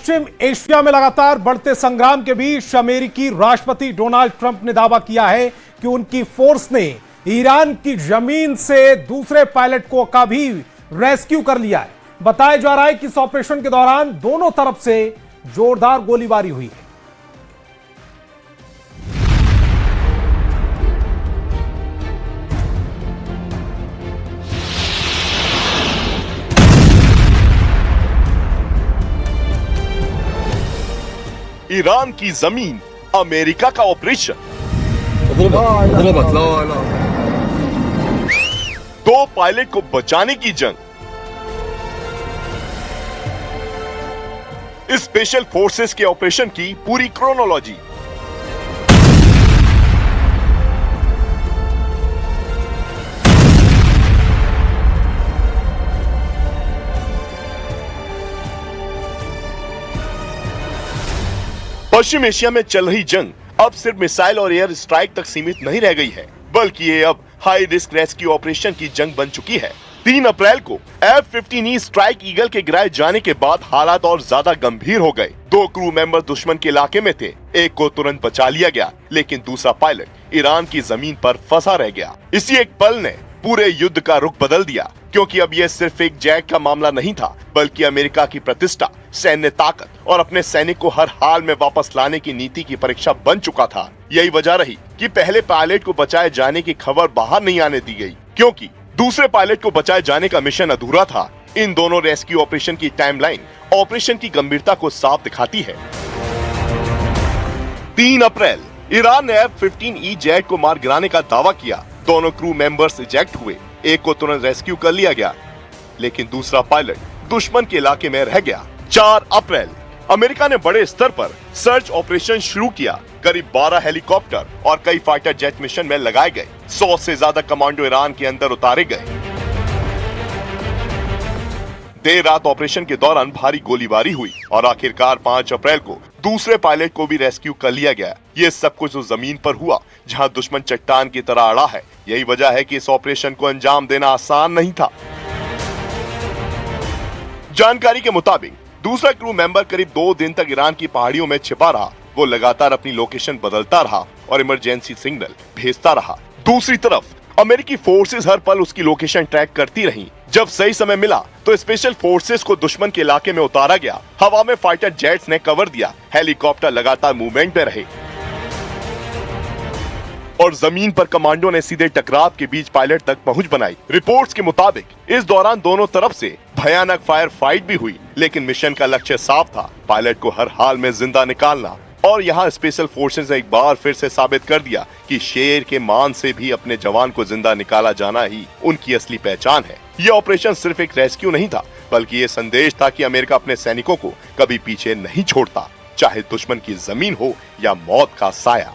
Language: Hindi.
पश्चिम एशिया में लगातार बढ़ते संग्राम के बीच अमेरिकी राष्ट्रपति डोनाल्ड ट्रंप ने दावा किया है कि उनकी फोर्स ने ईरान की जमीन से दूसरे पायलट का भी रेस्क्यू कर लिया है। बताया जा रहा है कि इस ऑपरेशन के दौरान दोनों तरफ से जोरदार गोलीबारी हुई है। ईरान की जमीन, अमेरिका का ऑपरेशन। दो पायलट को बचाने की जंग। स्पेशल फोर्सेस के ऑपरेशन की पूरी क्रोनोलॉजी। पश्चिम एशिया में चल रही जंग अब सिर्फ मिसाइल और एयर स्ट्राइक तक सीमित नहीं रह गई है, बल्कि ये अब हाई रिस्क रेस्क्यू ऑपरेशन की जंग बन चुकी है। 3 अप्रैल को F-15E स्ट्राइक ईगल के गिराए जाने के बाद हालात और ज्यादा गंभीर हो गए। 2 क्रू मेंबर दुश्मन के इलाके में थे। एक को तुरंत बचा लिया गया, लेकिन दूसरा पायलट ईरान की जमीन पर फंसा रह गया। इसी एक पल ने पूरे युद्ध का रुख बदल दिया, क्योंकि अब यह सिर्फ एक जैक का मामला नहीं था, बल्कि अमेरिका की प्रतिष्ठा, सैन्य ताकत और अपने सैनिक को हर हाल में वापस लाने की नीति की परीक्षा बन चुका था। यही वजह रही कि पहले पायलट को बचाए जाने की खबर बाहर नहीं आने दी गई, क्योंकि दूसरे पायलट को बचाए जाने का मिशन अधूरा था। इन दोनों रेस्क्यू ऑपरेशन की टाइमलाइन ऑपरेशन की गंभीरता को साफ दिखाती है। 3 अप्रैल ईरान ने F-15E जेट को मार गिराने का दावा किया। दोनों क्रू मेंबर्स इजेक्ट हुए। एक को तुरंत रेस्क्यू कर लिया गया, लेकिन दूसरा पायलट दुश्मन के इलाके में रह गया। 4 अप्रैल अमेरिका ने बड़े स्तर पर सर्च ऑपरेशन शुरू किया। करीब 12 हेलीकॉप्टर और कई फाइटर जेट मिशन में लगाए गए। 100 से ज्यादा कमांडो ईरान के अंदर उतारे गए। देर रात ऑपरेशन के दौरान भारी गोलीबारी हुई और आखिरकार 5 अप्रैल को दूसरे पायलट को भी रेस्क्यू कर लिया गया। ये सब कुछ उस जमीन पर हुआ जहां दुश्मन चट्टान की तरह अड़ा है। यही वजह है कि इस ऑपरेशन को अंजाम देना आसान नहीं था। जानकारी के मुताबिक दूसरा क्रू मेंबर करीब 2 दिन तक ईरान की पहाड़ियों में छिपा रहा। वो लगातार अपनी लोकेशन बदलता रहा और इमरजेंसी सिग्नल भेजता रहा। दूसरी तरफ अमेरिकी फोर्सेस हर पल उसकी लोकेशन ट्रैक करती रहीं। जब सही समय मिला तो स्पेशल फोर्सेस को दुश्मन के इलाके में उतारा गया। हवा में फाइटर जेट्स ने कवर दिया। हेलीकॉप्टर लगातार मूवमेंट में रहे और जमीन पर कमांडो ने सीधे टकराव के बीच पायलट तक पहुंच बनाई। रिपोर्ट्स के मुताबिक इस दौरान दोनों तरफ से भयानक फायर फाइट भी हुई, लेकिन मिशन का लक्ष्य साफ था, पायलट को हर हाल में जिंदा निकालना। और यहाँ स्पेशल फोर्सेस ने एक बार फिर से साबित कर दिया कि शेर के मान से भी अपने जवान को जिंदा निकाला जाना ही उनकी असली पहचान है। ये ऑपरेशन सिर्फ एक रेस्क्यू नहीं था, बल्कि ये संदेश था कि अमेरिका अपने सैनिकों को कभी पीछे नहीं छोड़ता, चाहे दुश्मन की जमीन हो या मौत का साया।